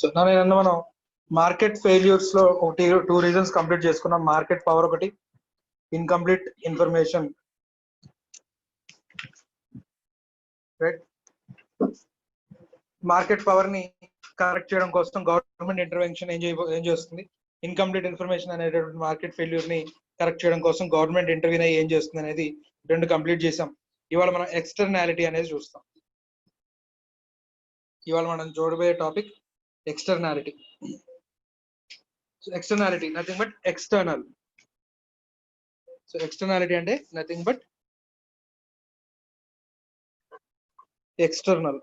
So నేను మనం market failures లో ఒకటి 2 రీజన్స్ కంప్లీట్ చేసుకున్నాం. మార్కెట్ పవర్ ఒకటి, incomplete information. Right, market power ని కరెక్ట్ చేయడం కోసం గవర్నమెంట్ ఇంటర్వెన్షన్ ఏం చేస్తుంది, ఇన్కంప్లీట్ ఇన్ఫర్మేషన్ అనేటువంటి మార్కెట్ ఫెయిల్యూర్ ని కరెక్ట్ చేయడం కోసం గవర్నమెంట్ ఇంటర్వ్యూన్ అయ్యి ఏం చేస్తుంది అనేది 2 కంప్లీట్ చేసాం. ఇవాళ మనం ఎక్స్టర్నాలిటీ అనేది చూస్తాం. ఇవాళ మనం చూడబోయే topic externality. Externality nothing but external. So externality అంటే nothing but external.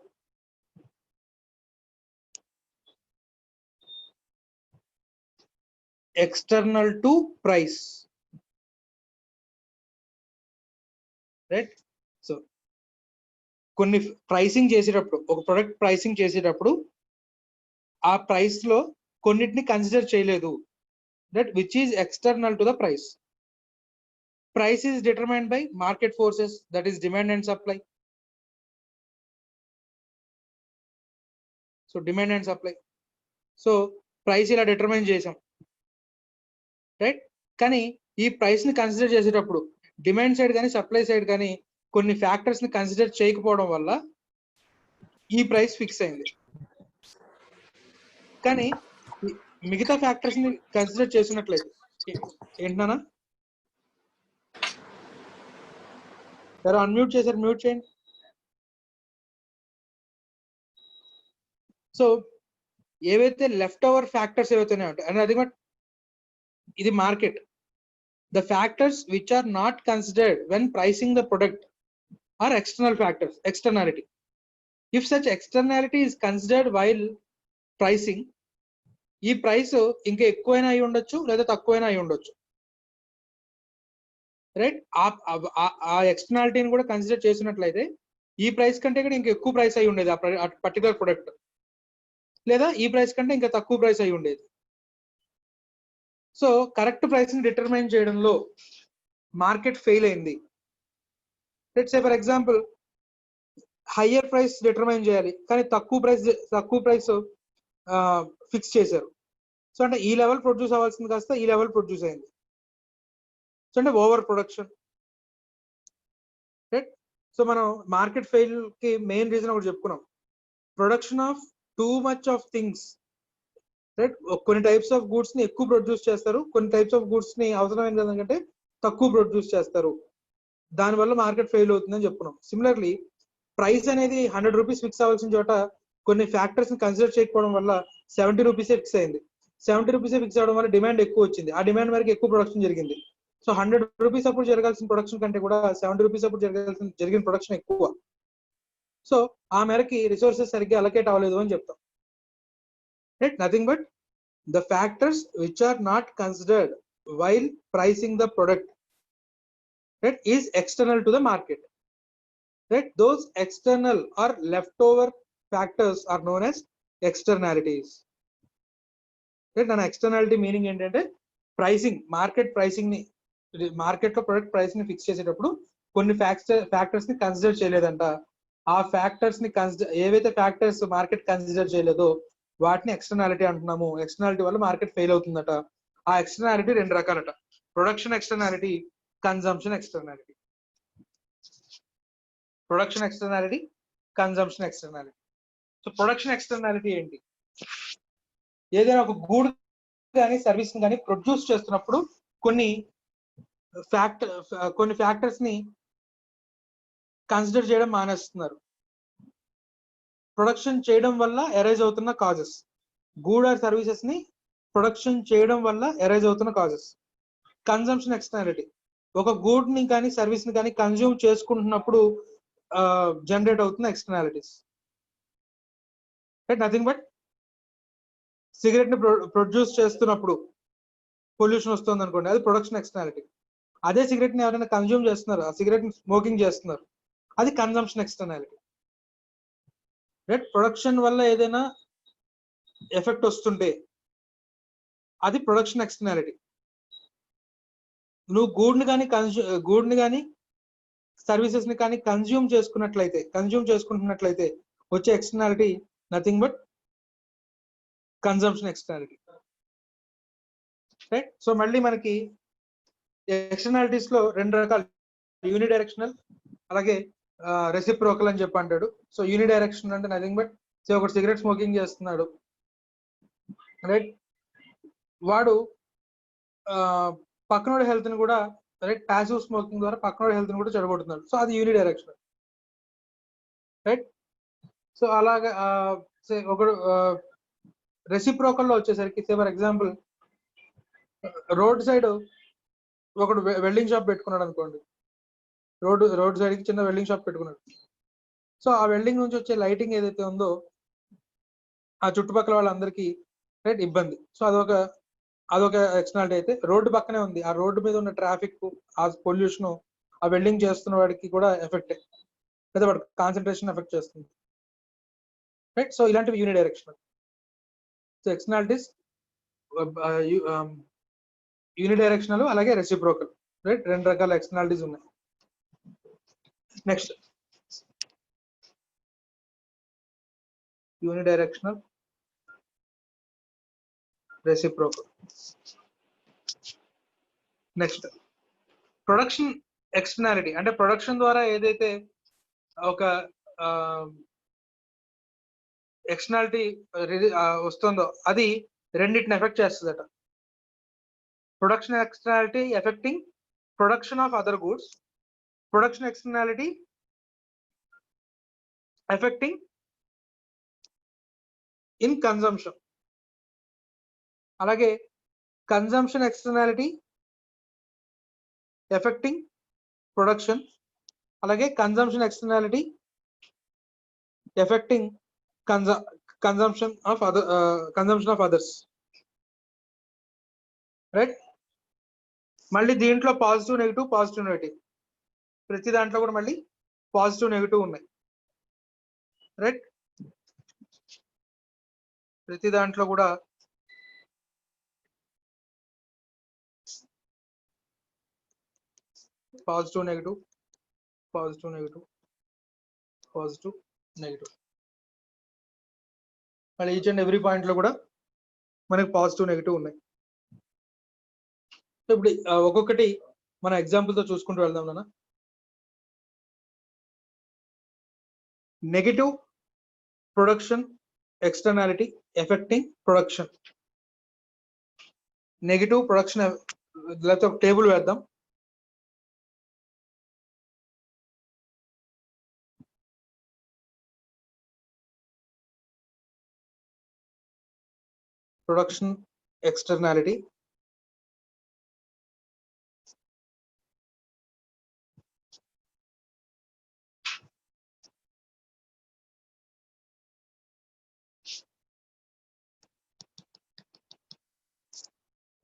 External to price. Right. So కొన్ని ప్రైసింగ్ చేసేటప్పుడు, ఒక ప్రొడక్ట్ ప్రైసింగ్ చేసేటప్పుడు ఆ ప్రైస్ లో కొన్నిటిని కన్సిడర్ చేయలేదు. That which is external to the price. Price is determined by market forces, that is demand and supply. So demand and supply. So price ఇలా determine చేసాం. రైట్. కానీ ఈ ప్రైస్ ని కన్సిడర్ చేసేటప్పుడు డిమాండ్ సైడ్ కానీ supply side కానీ కొన్ని factors ని కన్సిడర్ చేయకపోవడం వల్ల ఈ ప్రైస్ ఫిక్స్ అయింది. కానీ మిగతా ఫ్యాక్టర్స్ ని కన్సిడర్ చేసినట్లయితే ఏంటన్నా ఎవరు అన్మ్యూట్ చేశారు? మ్యూట్ చేయండి. సో ఏవైతే లెఫ్ట్ ఓవర్ ఫ్యాక్టర్స్ ఏవైతే ఉంటాయి అంటే అది ఇది market. The factors which are not considered when pricing the product are external factors, externality. If such externality is considered while pricing, ఈ ప్రైస్ ఇంకా ఎక్కువైనా అయి ఉండొచ్చు లేదా తక్కువైనా అయి ఉండొచ్చు. రైట్. ఆ ఎక్స్టర్నాలిటీని కూడా కన్సిడర్ చేసినట్లయితే ఈ ప్రైస్ కంటే కూడా ఇంకా ఎక్కువ ప్రైస్ అయి ఉండేది ఆ పర్టికులర్ ప్రొడక్ట్, లేదా ఈ ప్రైస్ కంటే ఇంకా తక్కువ ప్రైస్ అయి ఉండేది. సో కరెక్ట్ ప్రైస్ ని డిటర్మైన్ చేయడంలో మార్కెట్ ఫెయిల్ అయింది. Let's say for example higher price determine చేయాలి కానీ తక్కువ ప్రైస్ ఫిక్స్ చేశారు. సో అంటే ఈ లెవెల్ ప్రొడ్యూస్ అవ్వాల్సింది కాస్త ఈ లెవెల్ ప్రొడ్యూస్ అయింది. సో అంటే ఓవర్ ప్రొడక్షన్. రైట్. సో మనం మార్కెట్ ఫెయిల్ కి మెయిన్ రీజన్ ఒకటి చెప్పుకున్నాం, production of too much of things. Right. కొన్ని టైప్స్ ఆఫ్ గూడ్స్ ని ఎక్కువ ప్రొడ్యూస్ చేస్తారు, కొన్ని టైప్స్ ఆఫ్ గూడ్స్ ని అవసరమైన విధంగా తక్కువ ప్రొడ్యూస్ చేస్తారు. దానివల్ల మార్కెట్ ఫెయిల్ అవుతుందని చెప్పుకున్నాం. సిమిలర్లీ ప్రైస్ అనేది 100 రూపీస్ ఫిక్స్ అవ్వాల్సిన చోట కొన్ని ఫ్యాక్టర్స్ ని కన్సిడర్ చేయకపోవడం వల్ల 70 రూపీసే ఫిక్స్ అయింది. 70 రూపీసే ఫిక్స్ అవడం వల్ల డిమాండ్ ఎక్కువ వచ్చింది. ఆ డిమాండ్ వరకు ఎక్కువ ప్రొడక్షన్ జరిగింది. సో 100 రూపీస్ అప్పుడు జరగాల్సిన ప్రొడక్షన్ కంటే కూడా 70 రూపీస్ అప్పుడు జరిగిన ప్రొడక్షన్ ఎక్కువ. సో ఆ మేరకి రిసోర్సెస్ సరిగ్గా అలొకేట్ అవ్వలేదు అని చెప్తాం. Right. Nothing but the factors which are not considered while pricing the product, that is external to the market. Right. Those external or leftover factors are known as externalities. Right. And externality meaning ఏంటంటే pricing, market pricing ని, market లో product price ని fix చేసేటప్పుడు కొన్ని factors ని consider చేయలేదంట. ఆ factors ని ఏవైతే ఫ్యాక్టర్స్ మార్కెట్ కన్సిడర్ చేయలేదో వాటిని ఎక్స్టర్నాలిటీ అంటున్నాము. ఎక్స్టర్నాలిటీ వల్ల మార్కెట్ ఫెయిల్ అవుతుందట. ఆ ఎక్స్టర్నాలిటీ 2 రకాలట, production externality, consumption externality. Production externality, consumption externality. So production externality ఏంటి? ఏదైనా ఒక గూడ్ కానీ సర్వీస్ కానీ ప్రొడ్యూస్ చేస్తున్నప్పుడు కొన్ని ఫ్యాక్టర్స్ ని కన్సిడర్ చేయడం మానేస్తున్నారు. ప్రొడక్షన్ చేయడం వల్ల ఎరైజ్ అవుతున్న కాజెస్, గూడ్ ఆర్ సర్వీసెస్ ని ప్రొడక్షన్ చేయడం వల్ల ఎరైజ్ అవుతున్న కాజెస్. కన్జంప్షన్ ఎక్స్టర్నాలిటీ, ఒక గూడ్ ని కానీ సర్వీస్ ని కానీ కన్జ్యూమ్ చేసుకుంటున్నప్పుడు జనరేట్ అవుతున్న ఎక్స్టర్నాలిటీస్. నథింగ్ బట్ సిగరెట్ ని ప్రొడ్యూస్ చేస్తున్నప్పుడు పొల్యూషన్ వస్తుంది అనుకోండి, అది ప్రొడక్షన్ ఎక్స్టర్నాలిటీ. అదే సిగరెట్ ని ఎవరైనా కన్జ్యూమ్ చేస్తున్నారు, ఆ సిగరెట్ ని స్మోకింగ్ చేస్తున్నారు, అది కన్జంప్షన్ ఎక్స్టర్నాలిటీ. రైట్. ప్రొడక్షన్ వల్ల ఏదైనా ఎఫెక్ట్ వస్తుంటే అది ప్రొడక్షన్ ఎక్స్టర్నాలిటీ. నువ్వు గూడ్ ని కానీ సర్వీసెస్ ని కానీ కన్జ్యూమ్ చేసుకుంటున్నట్లయితే వచ్చే externality nothing but consumption externality. Right. So మళ్ళీ మనకి ఎక్స్టర్నాలిటీస్ లో రెండు రకాలు, యూనిడైరెక్షనల్ అలాగే రెసిప్రోకల్ అని చెప్పి అంటాడు. సో యూనిడైరెక్షన్ అంటే నథింగ్ బట్ ఒకటి సిగరెట్ స్మోకింగ్ చేస్తున్నాడు, రైట్, వాడు పక్కనోడి హెల్త్ ని కూడా, రైట్, ప్యాసివ్ స్మోకింగ్ ద్వారా పక్కనోడి హెల్త్ ని కూడా చెడగొడుతున్నాడు. సో అది యూనిడైరెక్షనల్, రైట్. సో అలాగా ఒకడు రెసిప్రోకల్ లో వచ్చేసరికి, ఫర్ ఎగ్జాంపుల్ రోడ్ సైడ్ ఒకడు వెల్డింగ్ షాప్ పెట్టుకున్నాడు అనుకోండి, రోడ్ సైడ్ కి చిన్న వెల్డింగ్ షాప్ పెట్టుకున్నాడు. సో ఆ వెల్డింగ్ నుంచి వచ్చే లైటింగ్ ఏదైతే ఉందో ఆ చుట్టుపక్కల వాళ్ళందరికీ, రైట్, ఇబ్బంది. సో అదొక ఎక్స్టర్నాలిటీ. అయితే రోడ్డు పక్కనే ఉంది, ఆ రోడ్డు మీద ఉన్న ట్రాఫిక్, ఆ పొల్యూషన్ ఆ వెల్డింగ్ చేస్తున్న వాడికి కూడా ఎఫెక్ట్, లేదా వాడి కాన్సన్ట్రేషన్ ఎఫెక్ట్ చేస్తుంది, రైట్. సో ఇలాంటివి యూనిడైరెక్షనల్. సో ఎక్స్టర్నాలిటీస్ యూనిడైరెక్షనల్ అలాగే రెసిప్రోకల్, రైట్, రెండు రకాల ఎక్స్టర్నాలిటీస్ ఉన్నాయి. Next unidirectional, reciprocal. Next production externality, అంటే ప్రొడక్షన్ ద్వారా ఏదైతే ఒక ఎక్స్టర్నాలిటీ వస్తుందో అది రెండింటిని ఎఫెక్ట్ చేస్తుందట. Production externality affecting production of other goods, production externality affecting in consumption, అలాగే కన్జంప్షన్ ఎక్స్టర్నాలిటీ ఎఫెక్టింగ్ ప్రొడక్షన్, అలాగే consumption externality affecting consumption of others, right. మళ్ళీ దీంట్లో పాజిటివ్ నెగిటివ్, ప్రతి దాంట్లో కూడా మళ్ళీ పాజిటివ్ నెగిటివ్ ఉన్నాయి, రైట్. ప్రతి దాంట్లో కూడా పాజిటివ్ నెగిటివ్, మళ్ళీ ఈచ్ అండ్ ఎవ్రీ పాయింట్ లో కూడా మనకి పాజిటివ్ నెగిటివ్ ఉన్నాయి. ఇప్పుడు ఒక్కొక్కటి మన ఎగ్జాంపుల్ తో చూసుకుంటూ వెళ్దాం నాన్న. Negative production externality affecting production. Negative production, లేకపోతే ఒక టేబుల్ వేద్దాం. Production externality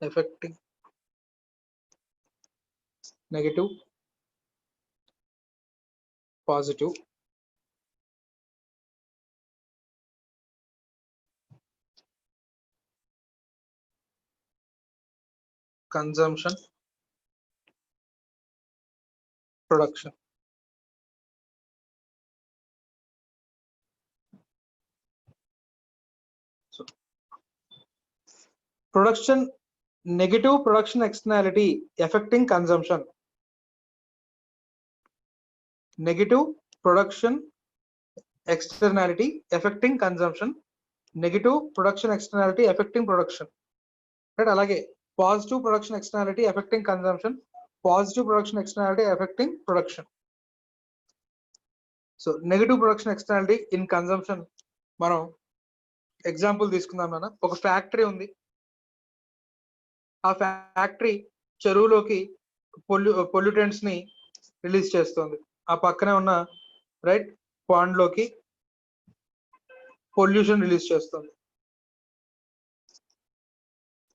affecting negative, positive, consumption, production. So production, negative production externality affecting consumption. Negative production externality affecting consumption, negative production externality affecting production, right. Alage positive production externality affecting consumption, positive production externality affecting production. So negative production externality in consumption, మనం example తీసుకుందాం నాన్న. ఒక factory ఉంది, ఆ factory చెరువులోకి pollutants ని release చేస్తుంది. ఆ పక్కనే ఉన్న, రైట్, పాండ్ లోకి పొల్యూషన్ రిలీజ్ చేస్తుంది,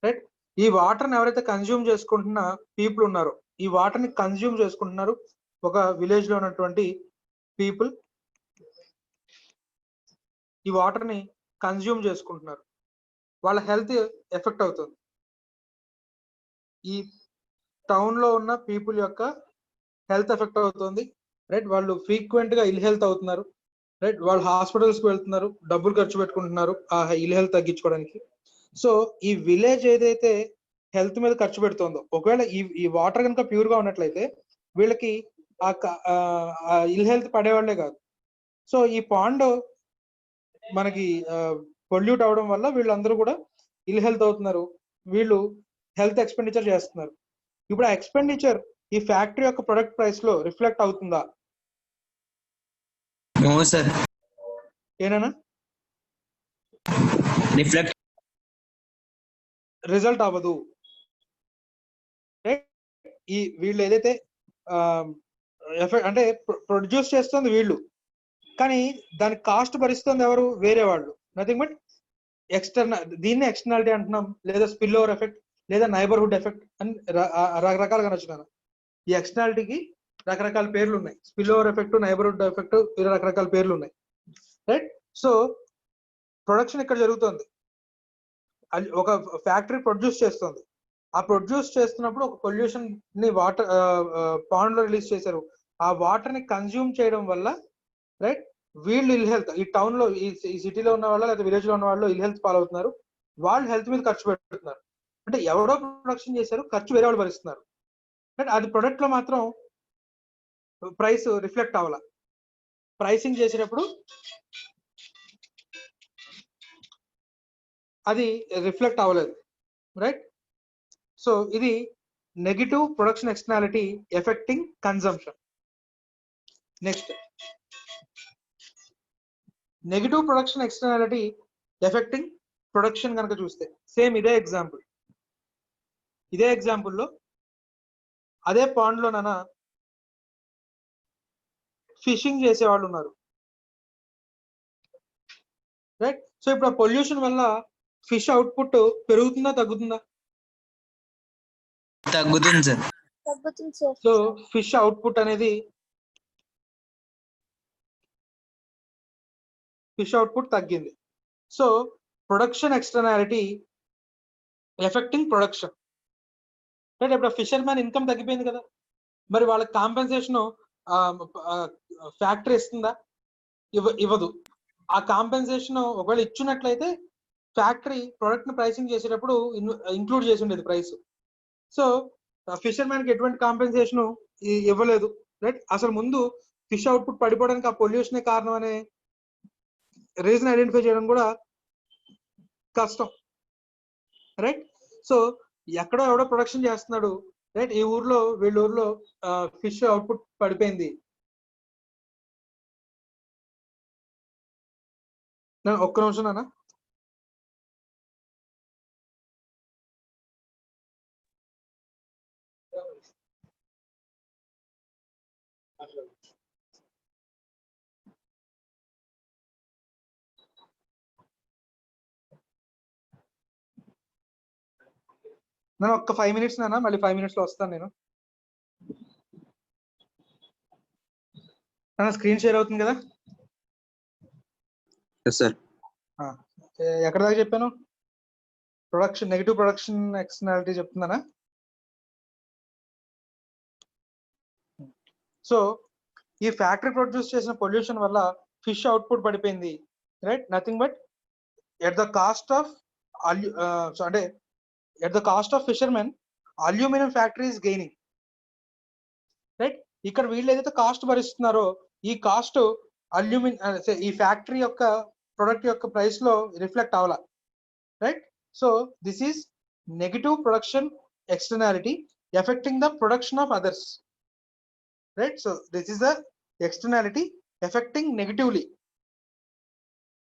రైట్. ఈ వాటర్ ని ఎవరైతే కన్జ్యూమ్ చేసుకుంటున్న పీపుల్ ఉన్నారో, ఈ వాటర్ ని కన్జ్యూమ్ చేసుకుంటున్నారు ఒక విలేజ్ లో ఉన్నటువంటి పీపుల్. ఈ వాటర్ ని కన్జ్యూమ్ చేసుకుంటున్నారు, వాళ్ళ హెల్త్ ఎఫెక్ట్ అవుతుంది. ఈ టౌన్ లో ఉన్న పీపుల్ యొక్క హెల్త్ ఎఫెక్ట్ అవుతుంది, రైట్. వాళ్ళు ఫ్రీక్వెంట్ గా ఇల్ హెల్త్ అవుతున్నారు, రైట్. వాళ్ళు హాస్పిటల్స్ కి వెళ్తున్నారు, డబ్బులు ఖర్చు పెట్టుకుంటున్నారు ఆ ఇల్ హెల్త్ తగ్గించుకోవడానికి. సో ఈ విలేజ్ ఏదైతే హెల్త్ మీద ఖర్చు పెడుతుందో, ఒకవేళ ఈ వాటర్ కనుక ప్యూర్ గా ఉన్నట్లయితే వీళ్ళకి ఇల్ హెల్త్ పడేవాళ్లే కాదు. సో ఈ పాండ్ మనకి పొల్యూట్ అవడం వల్ల వీళ్ళందరూ కూడా ఇల్ హెల్త్ అవుతున్నారు, వీళ్ళు హెల్త్ ఎక్స్పెండిచర్ చేస్తున్నారు. ఇప్పుడు ఆ ఎక్స్పెండిచర్ ఈ ఫ్యాక్టరీ యొక్క ప్రొడక్ట్ ప్రైస్ లో రిఫ్లెక్ట్ అవుతుందా? No sir. ఏనా రిఫ్లెక్ట్ రిజల్ట్ అవ్వదు. ఈ వీళ్ళు ఏదైతే అంటే ప్రొడ్యూస్ చేస్తుంది వీళ్ళు, కానీ దాని కాస్ట్ భరిస్తుంది ఎవరు? వేరే వాళ్ళు. Nothing but external. దీన్ని ఎక్స్టర్నాలిటీ అంటున్నాం, లేదా స్పిల్ ఓవర్ ఎఫెక్ట్, లేదా నైబర్హుడ్ ఎఫెక్ట్ అని రకరకాలుగా నచ్చున్నాను. ఈ ఎక్స్టర్నాలిటీకి రకరకాల పేర్లు ఉన్నాయి. Spill over effect, neighbourhood effect, ఇలా రకరకాల పేర్లు ఉన్నాయి. రైట్. సో ప్రొడక్షన్ ఇక్కడ జరుగుతుంది, ఒక ఫ్యాక్టరీ ప్రొడ్యూస్ చేస్తుంది. ఆ ప్రొడ్యూస్ చేస్తున్నప్పుడు ఒక పొల్యూషన్ ని వాటర్ పాండ్ లో రిలీజ్ చేశారు. ఆ వాటర్ ని కన్జ్యూమ్ చేయడం వల్ల రైట్ వీళ్ళు ఇల్ హెల్త్, ఈ టౌన్ లో ఈ సిటీలో ఉన్న వాళ్ళు లేదా విలేజ్ లో ఉన్న వాళ్ళు ఇల్ హెల్త్ పాలవుతున్నారు. వాళ్ళు హెల్త్ మీద ఖర్చు పెడుతున్నారు. అంటే ఎవరో ప్రొడక్షన్ చేశారు, ఖర్చు వేరే వాళ్ళు భరిస్తున్నారు. బట్ అది ప్రొడక్ట్ లో మాత్రం ప్రైస్ రిఫ్లెక్ట్ అవ్వాల. ప్రైసింగ్ చేసేటప్పుడు అది రిఫ్లెక్ట్ అవ్వలేదు. రైట్. సో ఇది negative production externality affecting consumption. Next, negative production externality affecting production కనుక చూస్తే సేమ్ ఇదే ఎగ్జాంపుల్లో అదే పాండ్ లోనైనా ఫిషింగ్ చేసే వాళ్ళు ఉన్నారు. రైట్. సో ఇప్పుడు ఆ పొల్యూషన్ వల్ల ఫిష్ అవుట్పుట్ పెరుగుతుందా తగ్గుతుందా? తగ్గుతుంది సార్. సో ఫిష్ అవుట్పుట్ అనేది తగ్గింది. So production externality affecting production. Right. ఇప్పుడు ఫిషర్ మ్యాన్ ఇన్కమ్ తగ్గిపోయింది కదా, మరి వాళ్ళకి కాంపెన్సేషన్ ఫ్యాక్టరీ ఇస్తుందా? ఇవ్వదు. ఆ కాంపెన్సేషన్ ఒకవేళ ఇచ్చినట్లయితే ఫ్యాక్టరీ ప్రొడక్ట్ ని ప్రైసింగ్ చేసేటప్పుడు ఇంక్లూడ్ చేసి ఉండేది ప్రైస్. సో ఫిషర్ మ్యాన్ కి ఎటువంటి కాంపెన్సేషన్ ఇవ్వలేదు. రైట్. అసలు ముందు ఫిష్ అవుట్పుట్ పడిపోవడానికి ఆ పొల్యూషన్ కారణం అనే రీజన్ ఐడెంటిఫై చేయడం కూడా కష్టం. రైట్. సో ఎక్కడో ఎవడో ప్రొడక్షన్ చేస్తున్నాడు. రైట్. ఈ ఊర్లో వీళ్ళ ఊర్లో ఫిష్ అవుట్పుట్ పడిపోయింది. ఒక్క నిమిషం నాన్న. నేను ఒక్క 5 minutes నాన్న, మళ్ళీ 5 minutes లో వస్తాను నేను. స్క్రీన్ షేర్ అవుతుంది కదా? సార్ ఎక్కడ దాకా చెప్పాను? ప్రొడక్షన్, నెగిటివ్ ప్రొడక్షన్ ఎక్స్టర్నాలిటీ చెప్తున్నానా? సో ఈ ఫ్యాక్టరీ ప్రొడ్యూస్ చేసిన పొల్యూషన్ వల్ల ఫిష్ అవుట్పుట్ పడిపోయింది. Right. Nothing but at the cost of అంటే at the cost of fishermen aluminium factory is gaining. Right. ఇక్కడ వీళ్ళు ఏదైతే కాస్ట్ భరిస్తున్నారో ఈ కాస్ట్ ఈ ఫ్యాక్టరీ యొక్క ప్రొడక్ట్ యొక్క ప్రైస్ లో రిఫ్లెక్ట్ అవ్వాల. Right. So this is negative production externality affecting the production of others. Right. So this is the externality affecting negatively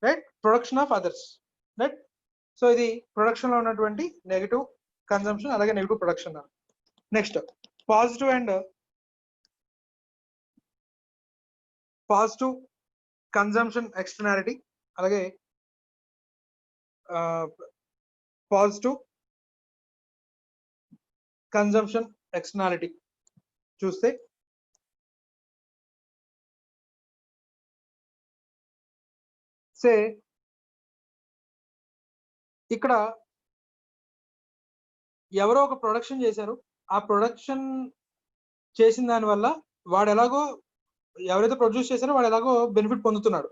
right production of others. Right. So ఇది production లో ఉన్నటువంటి negative consumption, అలాగే negative production. Next, positive and positive consumption externality, అలాగే positive consumption ఎక్స్టర్నాలిటీ చూస్తే సే ఇక్కడ ఎవరో ఒక production చేశారు. ఆ ప్రొడక్షన్ చేసిన దాని వల్ల వాడు ఎలాగో, ఎవరైతే ప్రొడ్యూస్ చేశారో వాడు ఎలాగో బెనిఫిట్ పొందుతున్నాడు.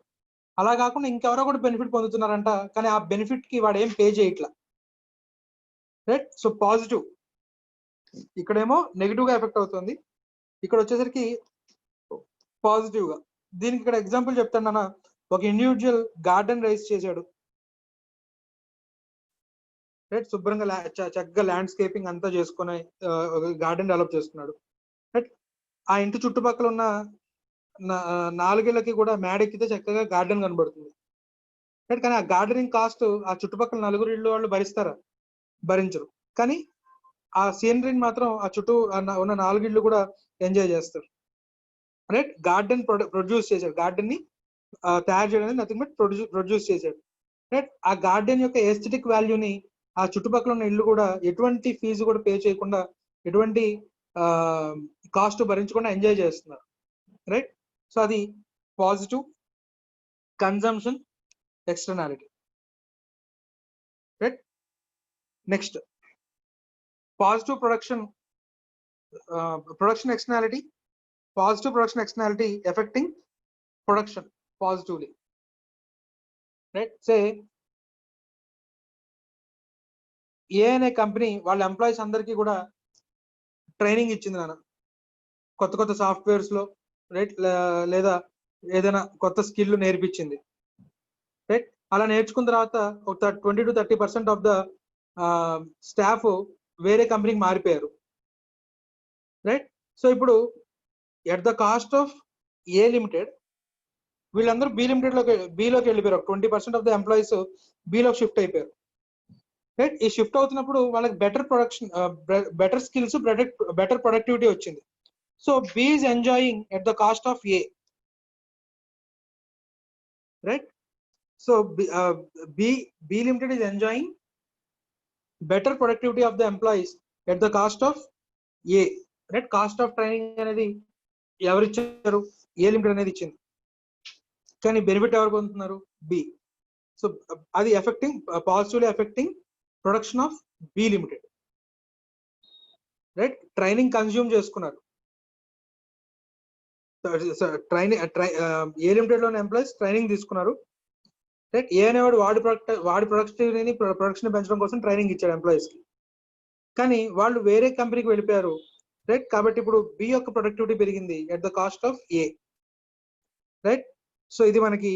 అలా కాకుండా ఇంకెవరో కూడా బెనిఫిట్ పొందుతున్నారంట, కానీ ఆ బెనిఫిట్ కి వాడు ఏం పే చేయట్లా. రైట్. సో పాజిటివ్, ఇక్కడేమో నెగిటివ్ గా ఎఫెక్ట్ అవుతుంది, ఇక్కడ వచ్చేసరికి పాజిటివ్ గా. దీనికి ఇక్కడ ఎగ్జాంపుల్ చెప్తాను నాన్న. ఒక ఇండివిజువల్ గార్డెన్ రైజ్ చేశాడు, రైట్. శుభ్రంగా చక్కగా ల్యాండ్స్కేపింగ్ అంతా చేసుకుని గార్డెన్ డెవలప్ చేసుకున్నాడు, రైట్. ఆ ఇంటి చుట్టుపక్కల ఉన్న 4 ఇళ్ళకి కూడా మేడెక్కితే చక్కగా గార్డెన్ కనబడుతుంది, రైట్. కానీ ఆ గార్డెనింగ్ కాస్ట్ ఆ చుట్టుపక్కల 4 ఇళ్ళు వాళ్ళు భరిస్తారా? భరించరు. కానీ ఆ సీనరీని మాత్రం ఆ చుట్టూ ఉన్న 4 ఇళ్ళు కూడా ఎంజాయ్ చేస్తారు, రైట్. గార్డెన్ ప్రొడ్యూస్ చేశాడు, గార్డెన్ ని తయారు చేయడం నథింగ్ బట్ ప్రొడ్యూస్ చేశాడు, రైట్. ఆ గార్డెన్ యొక్క ఎస్థెటిక్ వాల్యూని ఆ చుట్టుపక్కల ఉన్న ఇల్లు కూడా ఎటువంటి ఫీజు కూడా పే చేయకుండా, ఎటువంటి కాస్ట్ భరించకుండా ఎంజాయ్ చేస్తున్నారు, రైట్. సో అది positive consumption externality, right. Next positive production externality. Positive production externality affecting production positively, right. Say A అనే కంపెనీ వాళ్ళ ఎంప్లాయీస్ అందరికీ కూడా ట్రైనింగ్ ఇచ్చింది నాన్న, కొత్త సాఫ్ట్వేర్స్ లో, రైట్. లేదా ఏదైనా కొత్త స్కిల్ నేర్పించింది, రైట్. అలా నేర్చుకున్న తర్వాత ఒక 20 to 30% ఆఫ్ ద స్టాఫ్ వేరే కంపెనీకి మారిపోయారు, రైట్. సో ఇప్పుడు at the cost of A limited వీళ్ళందరూ బిలోకి వెళ్ళిపోయారు. 20% ఆఫ్ ద ఎంప్లాయీస్ బిలోకి షిఫ్ట్ అయిపోయారు, రైట్. ఈ షిఫ్ట్ అవుతున్నప్పుడు వాళ్ళకి బెటర్ స్కిల్స్, బెటర్ ప్రొడక్టివిటీ వచ్చింది. So B is enjoying at the cost of A, right. So B limited is enjoying better productivity of the employees at the cost of A, right. Cost of training అనేది ఎవరు ఇచ్చారు? A limited అనేది ఇచ్చింది, కానీ benefit ఎవరు పొందుతున్నారు? B. So అది positively effecting production of be limited, right. Training consume చేసుకున్నారు, ఏ లిమిటెడ్ లోని ఎంప్లాయీస్ ట్రైనింగ్ తీసుకున్నారు, రైట్. ఏ అనేవాడు వాడి ప్రొడక్షన్ పెంచడం కోసం ట్రైనింగ్ ఇచ్చాడు ఎంప్లాయీస్ కి, కానీ వాళ్ళు వేరే కంపెనీకి వెళ్ళిపోయారు, రైట్. కాబట్టి ఇప్పుడు బి యొక్క ప్రొడక్టివిటీ పెరిగింది at the cost of A, right. So ఇది మనకి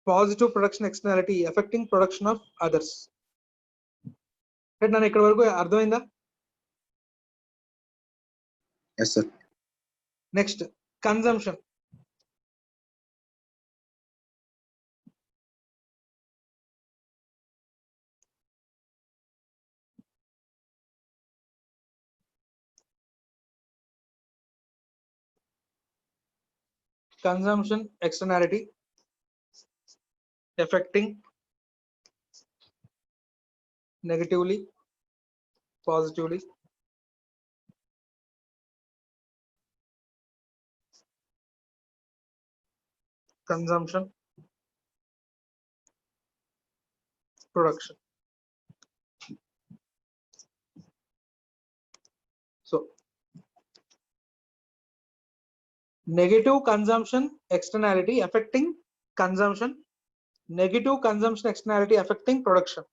positive production externality affecting production of others, right. నన్ను ఇక్కడ వరకు అర్థమైందా? yes sir. Next consumption. Consumption externality affecting negatively, positively. Consumption, production. So negative consumption externality affecting consumption, negative consumption externality affecting production.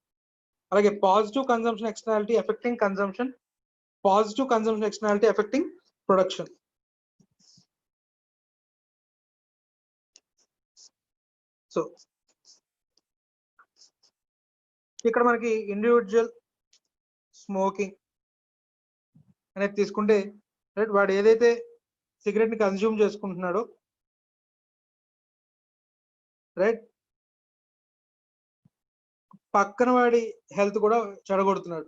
అలాగే positive consumption externality affecting consumption, positive consumption externality affecting production. So ఇక్కడ మనకి individual smoking అనేది తీసుకుంటే, right, వాడు ఏదైతే cigarette ని consume చేసుకుంటున్నాడో, right, పక్కన వాడి హెల్త్ కూడా చెడగొడుతున్నాడు,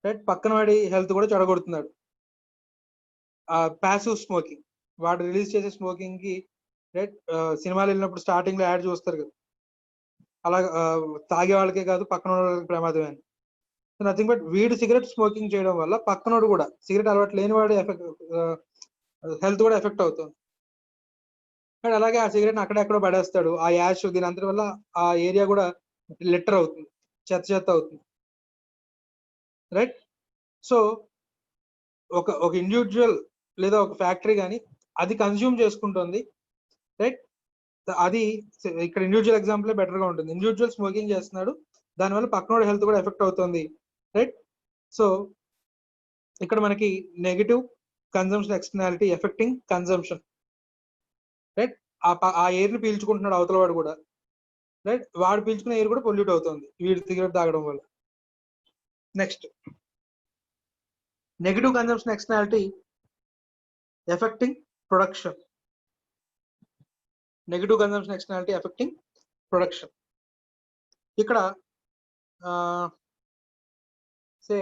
రైట్. పక్కన వాడి హెల్త్ కూడా చెడగొడుతున్నాడు. ప్యాసివ్ స్మోకింగ్, వాడు రిలీజ్ చేసే స్మోకింగ్ కి, రైట్, సినిమాలు వెళ్ళినప్పుడు స్టార్టింగ్ లో యాడ్ చూస్తారు కదా, అలా తాగే వాళ్ళకే కాదు పక్కన వాళ్ళకి ప్రమాదమే అని. నథింగ్ బట్ వీడు సిగరెట్ స్మోకింగ్ చేయడం వల్ల పక్కనోడు కూడా, సిగరెట్ అలవాటు లేని వాడు హెల్త్ కూడా ఎఫెక్ట్ అవుతుంది. అండ్ అలాగే ఆ సిగరెట్ అక్కడెక్కడో పడేస్తాడు, ఆ యాష్ దీని అంతటి వల్ల ఆ ఏరియా కూడా లిటర్ అవుతుంది, చెత్త అవుతుంది, రైట్. సో ఒక ఇండివిజువల్ లేదా ఒక ఫ్యాక్టరీ కానీ అది కన్స్యూమ్ చేసుకుంటుంది, రైట్. అది ఇక్కడ ఇండివిజువల్ ఎగ్జాంపుల్ బెటర్ గా ఉంటుంది. ఇండివిజువల్ స్మోకింగ్ చేస్తున్నాడు, దానివల్ల పక్కనోడి హెల్త్ కూడా ఎఫెక్ట్ అవుతుంది, రైట్? సో ఇక్కడ మనకి negative consumption externality affecting consumption, right? ఆ ఎయిర్ ని పీల్చుకుంటున్నాడు అవతల వాడు కూడా, రైట్? వాడు పీల్చుకునే ఎయిర్ కూడా పొల్యూట్ అవుతుంది వీడు సిగరెట్ తాగడం వల్ల. Next negative consumption externality affecting production. Negative consumption externality affecting production. ఇక్కడ సే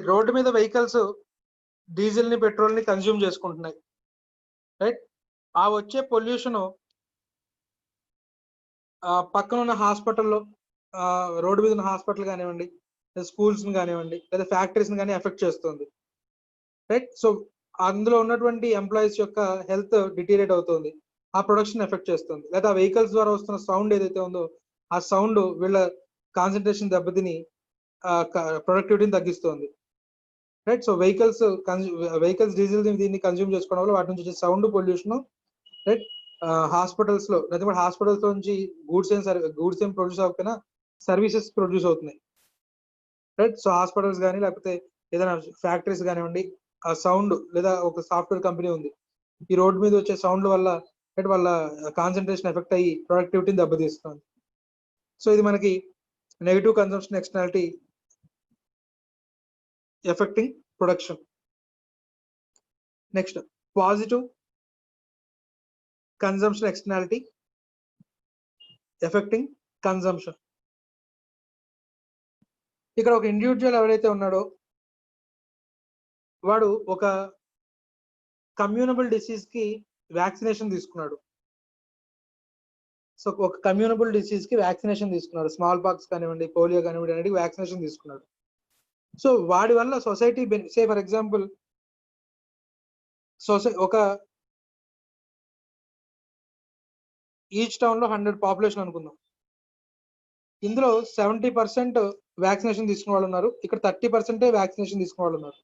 రోడ్డు మీద వెహికల్స్ డీజిల్ ని పెట్రోల్ ని కన్జ్యూమ్ చేసుకుంటున్నాయి, రైట్? ఆ వచ్చే పొల్యూషన్ పక్కన ఉన్న హాస్పిటల్లో, రోడ్డు మీద ఉన్న హాస్పిటల్ కానివ్వండి, స్కూల్స్ ని కానివ్వండి, లేదా ఫ్యాక్టరీస్ ని కానీ ఎఫెక్ట్ చేస్తుంది, రైట్? సో అందులో ఉన్నటువంటి ఎంప్లాయీస్ యొక్క హెల్త్ డిటీరియేట్ అవుతుంది, ఆ ప్రొడక్షన్ ఎఫెక్ట్ చేస్తుంది. లేదా వెహికల్స్ ద్వారా వస్తున్న సౌండ్ ఏదైతే ఉందో ఆ సౌండ్ వీళ్ళ కాన్సన్ట్రేషన్ దెబ్బతిని ప్రొడక్టివిటీని తగ్గిస్తుంది, రైట్? సో వెహికల్స్ డీజిల్ దీన్ని కన్జ్యూమ్ చేసుకోవడం వల్ల వాటి నుంచి వచ్చే సౌండ్ పొల్యూషన్, రైట్? హాస్పిటల్స్ లో, లేకపోతే హాస్పిటల్స్ నుంచి గూడ్స్ ఏం ప్రొడ్యూస్ అవ్వకపోయినా సర్వీసెస్ ప్రొడ్యూస్ అవుతున్నాయి, రైట్? సో హాస్పిటల్స్ కానీ లేకపోతే ఏదైనా ఫ్యాక్టరీస్ కానివ్వండి, ఆ సౌండ్, లేదా ఒక సాఫ్ట్వేర్ కంపెనీ ఉంది, ఈ రోడ్డు మీద వచ్చే సౌండ్ వల్ల వాళ్ళ కాన్సన్ట్రేషన్ ఎఫెక్ట్ అయ్యి ప్రొడక్టివిటీని దెబ్బతీస్తుంది. సో ఇది మనకి negative consumption externality affecting production. Next positive consumption externality affecting consumption. ఇక్కడ ఒక ఇండివిజువల్ ఎవరైతే ఉన్నాడో వాడు ఒక కమ్యూనబుల్ డిసీజ్ కి వ్యాక్సినేషన్ తీసుకున్నాడు. సో ఒక కమ్యూనబుల్ డిసీజ్ కి వ్యాక్సినేషన్ తీసుకున్నాడు, స్మాల్ పాక్స్ కానివ్వండి, పోలియో కానివ్వండి, అనేది వ్యాక్సినేషన్ తీసుకున్నాడు. సో వాడి వల్ల సొసైటీ సే ఫర్ ఎగ్జాంపుల్ ఒక ఈచ్ టౌన్ లో 100 పాపులేషన్ అనుకుందాం, ఇందులో 70% వ్యాక్సినేషన్ తీసుకున్న వాళ్ళు ఉన్నారు, ఇక్కడ 30% వ్యాక్సినేషన్ తీసుకున్న వాళ్ళు ఉన్నారు,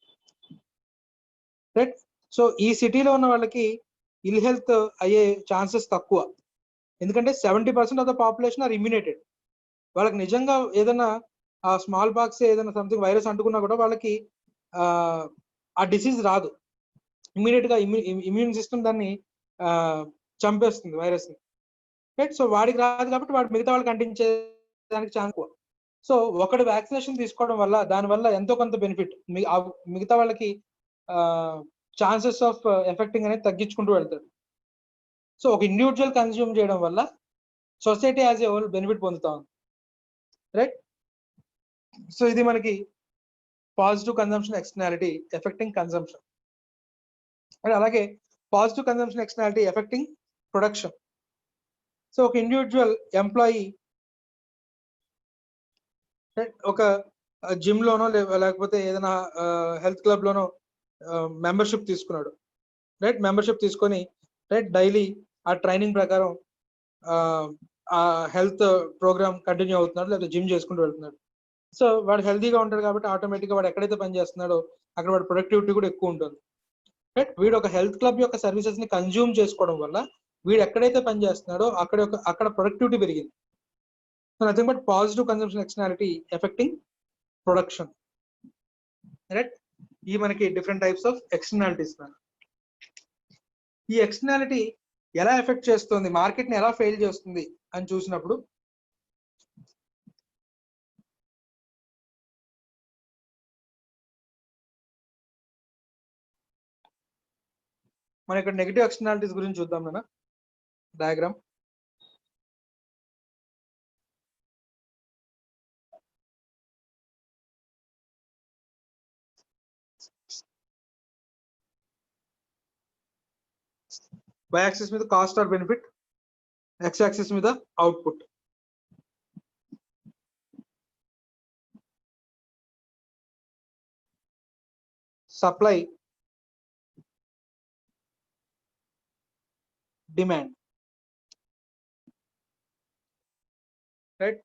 రైట్? సో ఈ సిటీలో ఉన్న వాళ్ళకి ఇల్ హెల్త్ అయ్యే ఛాన్సెస్ తక్కువ, ఎందుకంటే 70% ఆఫ్ ద పాపులేషన్ ఆర్ ఇమ్యునేటెడ్. వాళ్ళకి నిజంగా ఏదైనా స్మాల్ పాక్స్ ఏదైనా సంథింగ్ వైరస్ అంటుకున్నా కూడా వాళ్ళకి ఆ డిసీజ్ రాదు, ఇమీడియట్ గా ఇమ్యూన్ సిస్టమ్ దాన్ని చంపేస్తుంది వైరస్ ని, రైట్? సో వాడికి రాదు కాబట్టి వాడు మిగతా వాళ్ళకి అంటించేదానికి ఛాన్స్ ఎక్కువ. సో ఒకటి వ్యాక్సినేషన్ తీసుకోవడం వల్ల దాని వల్ల ఎంతో కొంత బెనిఫిట్ మిగతా వాళ్ళకి ఛాన్సెస్ ఆఫ్ ఎఫెక్టింగ్ అనేది తగ్గించుకుంటూ వెళ్తాడు. సో ఒక ఇండివిజువల్ కన్జ్యూమ్ చేయడం వల్ల society as a whole benefit పొందుతా ఉంది, రైట్? సో ఇది మనకి positive consumption externality affecting consumption. And అలాగే positive consumption externality affecting production. So ఒక ఇండివిజువల్ ఎంప్లాయీ ఒక జిమ్ లోనో లేకపోతే ఏదైనా హెల్త్ క్లబ్ లోనో మెంబర్షిప్ తీసుకున్నాడు, రైట్? మెంబర్షిప్ తీసుకొని, రైట్, డైలీ ఆ ట్రైనింగ్ ప్రకారం ఆ హెల్త్ ప్రోగ్రామ్ కంటిన్యూ అవుతున్నాడు, లేకపోతే జిమ్ చేసుకుంటూ వెళ్తున్నాడు. సో వాడు హెల్తీగా ఉంటాడు కాబట్టి ఆటోమేటిక్ గా వాడు ఎక్కడైతే పని చేస్తున్నాడో అక్కడ వాడు ప్రొడక్టివిటీ కూడా ఎక్కువ ఉంటుంది, రైట్? వీడు ఒక హెల్త్ క్లబ్ యొక్క సర్వీసెస్ ని కన్జ్యూమ్ చేసుకోవడం వల్ల వీడు ఎక్కడైతే పని చేస్తున్నాడో అక్కడ ప్రొడక్టివిటీ పెరిగింది. Nothing but positive consumption externality affecting production, right? ఈ మనకి డిఫరెంట్ టైప్స్ ఆఫ్ ఎక్స్టర్నాలిటీస్. ఈ ఎక్స్టర్నాలిటీ ఎలా ఎఫెక్ట్ చేస్తుంది, మార్కెట్ ని ఎలా ఫెయిల్ చేస్తుంది అని చూసినప్పుడు మనం ఇక్కడ నెగటివ్ ఎక్స్టర్నాలిటీస్ గురించి చూద్దాం. మన డయాగ్రామ్ y axis మీద cost or benefit, x axis మీద output. Supply, demand, right.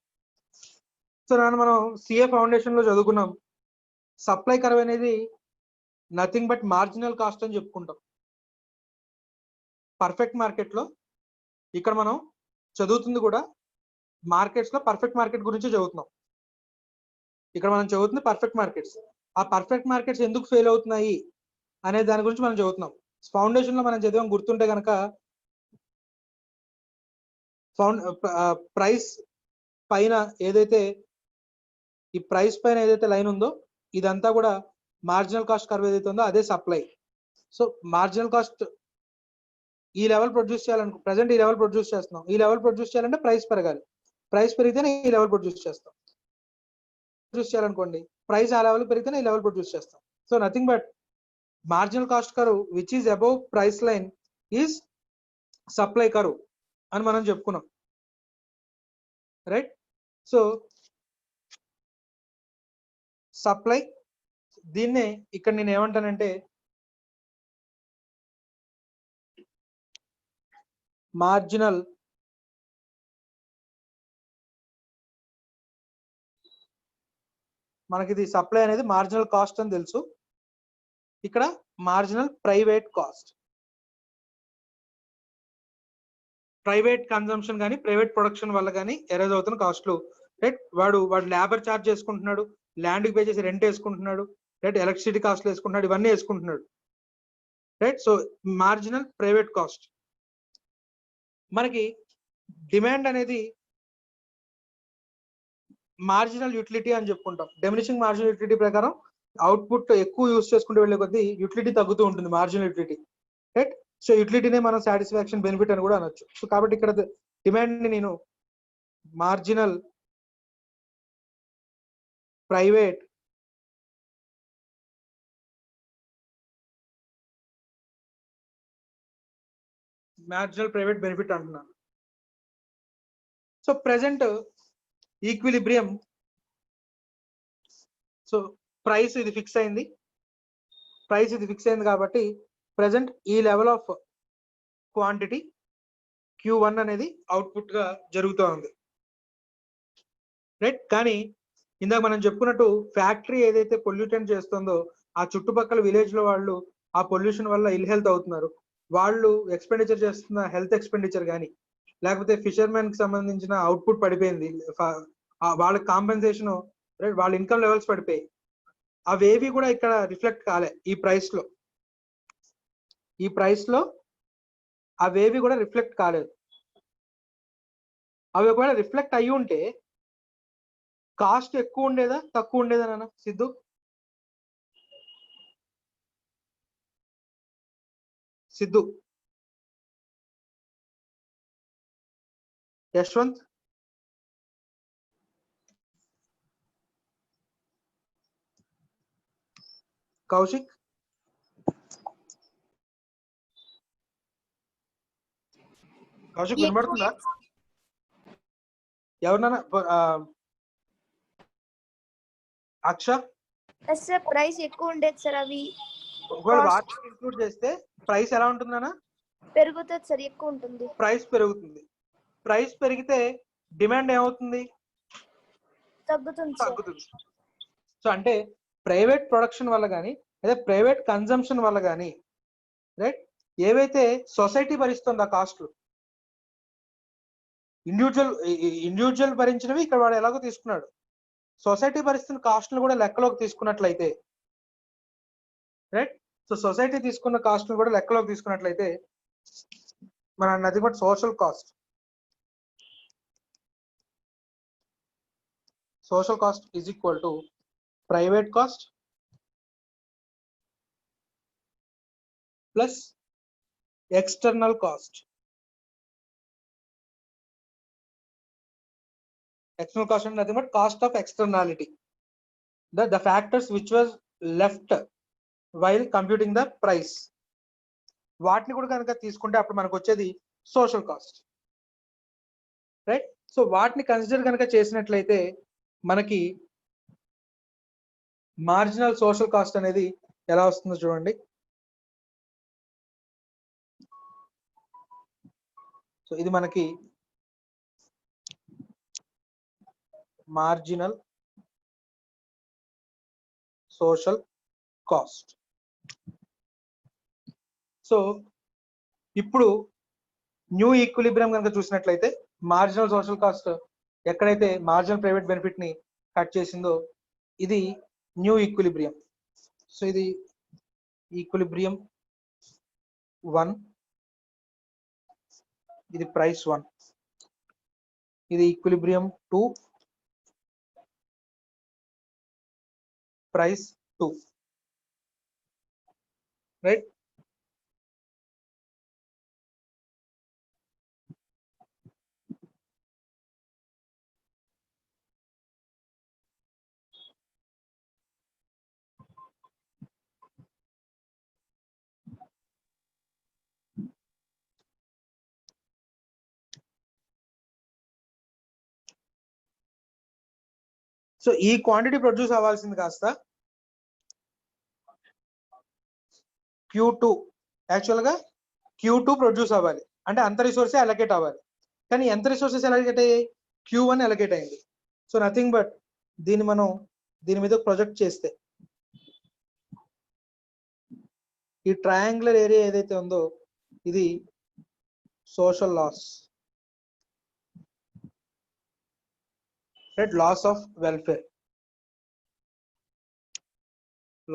So మనం సిఏ ఫౌండేషన్ లో చదువుకున్నాం, సప్లై కర్వ్ అనేది నథింగ్ బట్ మార్జినల్ కాస్ట్ అని చెప్పుకుంటాం. పర్ఫెక్ట్ మార్కెట్ లో ఇక్కడ మనం చదువుతుంది కూడా మార్కెట్స్ లో పర్ఫెక్ట్ మార్కెట్ గురించి చదువుతున్నాం. ఇక్కడ మనం చదువుతుంది పర్ఫెక్ట్ మార్కెట్స్. ఆ పర్ఫెక్ట్ మార్కెట్స్ ఎందుకు ఫెయిల్ అవుతున్నాయి అనే దాని గురించి మనం చదువుతున్నాం. ఫౌండేషన్ లో మనం చదివాం, గుర్తుంటే కనుక ప్రైస్ పైన ఏదైతే ఈ ప్రైస్ పైన ఏదైతే లైన్ ఉందో ఇదంతా కూడా మార్జినల్ కాస్ట్ కర్వ్ ఏదైతే ఉందో అదే సప్లై. సో మార్జినల్ కాస్ట్ ఈ లెవెల్ ప్రొడ్యూస్ చేయాలనుకో, ప్రెసెంట్ ఈ లెవెల్ ప్రొడ్యూస్ చేస్తున్నాం, ఈ లెవెల్ ప్రొడ్యూస్ చేయాలంటే ప్రైస్ పెరగాలి, ప్రైస్ పెరిగితేనే ఈ లెవెల్ ప్రొడ్యూస్ చేస్తాం. ప్రొడ్యూస్ చేయాలనుకోండి ప్రైస్ ఆ లెవెల్ పెరిగితేనే ఈ లెవెల్ ప్రొడ్యూస్ చేస్తాం. So nothing but marginal cost curve which is above price line is supply curve అని మనం చెప్పుకున్నాం, రైట్. సో సప్లై, దీన్నే ఇక్కడ నేను ఏమంటానంటే మార్జినల్ మనకి ఇది సప్లై అనేది మార్జినల్ కాస్ట్ అని తెలుసు, ఇక్కడ marginal private cost. Private consumption కానీ ప్రైవేట్ ప్రొడక్షన్ వల్ల కానీ ఎరేజ్ అవుతున్న కాస్ట్లు, రైట్. వాడు లేబర్ ఛార్జ్ చేసుకుంటున్నాడు, ల్యాండ్ పే చేసి రెంట్ వేసుకుంటున్నాడు, రైట్, ఎలక్ట్రిసిటీ కాస్ట్లు వేసుకుంటున్నాడు, ఇవన్నీ వేసుకుంటున్నాడు, right. So marginal private cost. మనకి డిమాండ్ అనేది మార్జినల్ యూటిలిటీ అని చెప్పుకుంటాం. డెమినిషింగ్ మార్జినల్ యూటిలిటీ ప్రకారం అవుట్పుట్ ఎక్కువ యూస్ చేసుకుంటూ వెళ్ళే కొద్దీ యూటిలిటీ తగ్గుతూ ఉంటుంది, మార్జినల్ యూటిలిటీ, రైట్. సో యూటిలిటీనే మనం సాటిస్ఫాక్షన్ బెనిఫిట్ అని కూడా అనొచ్చు. సో కాబట్టి ఇక్కడ డిమాండ్ ని నేను మార్జినల్ ప్రైవేట్ బెనిఫిట్ అంటున్నాను. So present equilibrium, so price ఇది ఫిక్స్ అయింది, కాబట్టి ప్రెసెంట్ ఈ లెవెల్ ఆఫ్ క్వాంటిటీ Q1 అనేది అవుట్పుట్ గా జరుగుతూ ఉంది, రైట్. కానీ ఇందాక మనం చెప్పుకున్నట్టు ఫ్యాక్టరీ ఏదైతే పొల్యూటెంట్ చేస్తుందో ఆ చుట్టుపక్కల విలేజ్ లో వాళ్ళు ఆ పొల్యూషన్ వల్ల ఇల్ హెల్త్ అవుతున్నారు, వాళ్ళు ఎక్స్పెండిచర్ చేస్తున్న హెల్త్ ఎక్స్పెండిచర్ కానీ లేకపోతే ఫిషర్మెన్ కి సంబంధించిన అవుట్పుట్ పడిపోయింది, వాళ్ళకి కాంపెన్సేషన్, రైట్, వాళ్ళ ఇన్కమ్ లెవెల్స్ పడిపోయి అవేవి కూడా ఇక్కడ రిఫ్లెక్ట్ కాలే ఈ ప్రైస్ లో అవేవి కూడా రిఫ్లెక్ట్ కాలేదు. అవి ఒకవేళ రిఫ్లెక్ట్ అయ్యి ఉంటే కాస్ట్ ఎక్కువ ఉండేదా తక్కువ ఉండేదా నాన్న సిద్ధు? యశ్వంత్, కౌశిక్, వినబడుతుందా? ఎవరినైనా అక్ష, సార్ ప్రైస్ ఎక్కువ ఉండేది సార్. అవి ఒకవేళ వాటిని ఇంక్లూడ్ చేస్తే ప్రైస్ ఎలా ఉంటుందన్నా? పెరుగుతుంది సార్, ఎక్కువ ఉంటుంది. ప్రైస్ పెరుగుతుంది. ప్రైస్ పెరిగితే డిమాండ్ ఏమవుతుంది? తగ్గుతుంది. సో అంటే ప్రైవేట్ ప్రొడక్షన్ వల్ల కానీ లేదా ప్రైవేట్ కన్జంప్షన్ వల్ల కానీ, రైట్, ఏవైతే సొసైటీ భరిస్తుంది ఆ కాస్ట్లు, ఇండివిజువల్ భరించినవి ఇక్కడ వాడు ఎలాగో తీసుకున్నాడు, సొసైటీ భరిస్తున్న కాస్ట్ను కూడా లెక్కలోకి తీసుకున్నట్లయితే, రైట్. సో సొసైటీ తీసుకున్న కాస్ట్ను కూడా లెక్కలోకి తీసుకున్నట్లయితే మన నది but social cost is equal to private cost plus external cost. External cost is nothing but cost of externality, the factors which was left while computing the price. వాటిని కూడా కనుక తీసుకుంటే అప్పుడు మనకు వచ్చేది సోషల్ కాస్ట్, రైట్? సో వాటిని consider కనుక చేసినట్లయితే మనకి మార్జినల్ సోషల్ కాస్ట్ అనేది ఎలా వస్తుందో చూడండి. సో ఇది మనకి మార్జినల్ సోషల్ కాస్ట్. సో ఇప్పుడు న్యూ ఈక్విలిబ్రియం కనుక చూసినట్లయితే మార్జినల్ సోషల్ కాస్ట్ ఎక్కడైతే మార్జినల్ ప్రైవేట్ బెనిఫిట్ ని కట్ చేసిందో ఇది న్యూ ఈక్విలిబ్రియం. సో ఇది ఈక్విలిబ్రియం 1, ఇది ప్రైస్ 1, ఇది ఈక్విలిబ్రియం 2, ప్రైస్ 2, రైట్? సో ఈ క్వాంటిటీ ప్రొడ్యూస్ అవ్వాల్సింది కాస్త Q2, యాక్చువల్గా Q2 ప్రొడ్యూస్ అవ్వాలి, అంటే అంత రిసోర్సే అలొకేట్ అవ్వాలి. కానీ ఎంత రిసోర్సెస్ అలొకేట్ అయ్యాయి? Q1 అలొకేట్ అయింది. సో నథింగ్ బట్ దీన్ని మనం దీని మీద ప్రొజెక్ట్ చేస్తే ఈ ట్రయాంగులర్ ఏరియా ఏదైతే ఉందో ఇది social loss, right? Loss of welfare,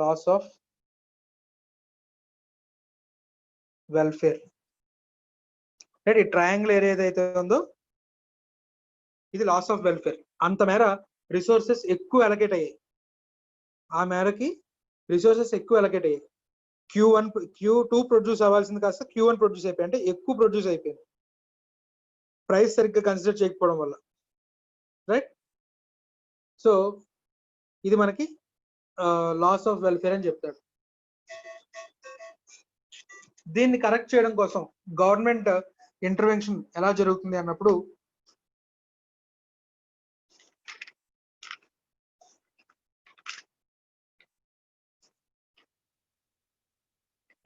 loss of welfare, right? ఈ ట్రయాంగిల్ ఏరియా ఏదైతే ఉందో ఇది లాస్ ఆఫ్ వెల్ఫేర్. అంత మేర రిసోర్సెస్ ఎక్కువ అలొకేట్ అయ్యాయి, ఆ మేరకి రిసోర్సెస్ ఎక్కువ అలొకేట్ అయ్యాయి. Q2 ప్రొడ్యూస్ అవ్వాల్సింది కాస్త Q1 ప్రొడ్యూస్ అయిపోయి, అంటే ఎక్కువ ప్రొడ్యూస్ అయిపోయింది ప్రైస్ సరిగ్గా కన్సిడర్ చేయకపోవడం వల్ల, రైట్? సో ఇది మనకి లాస్ ఆఫ్ వెల్ఫేర్ అని చెప్తాడు. దీన్ని కరెక్ట్ చేయడం కోసం గవర్నమెంట్ ఇంటర్వెన్షన్ ఎలా జరుగుతుంది అన్నప్పుడు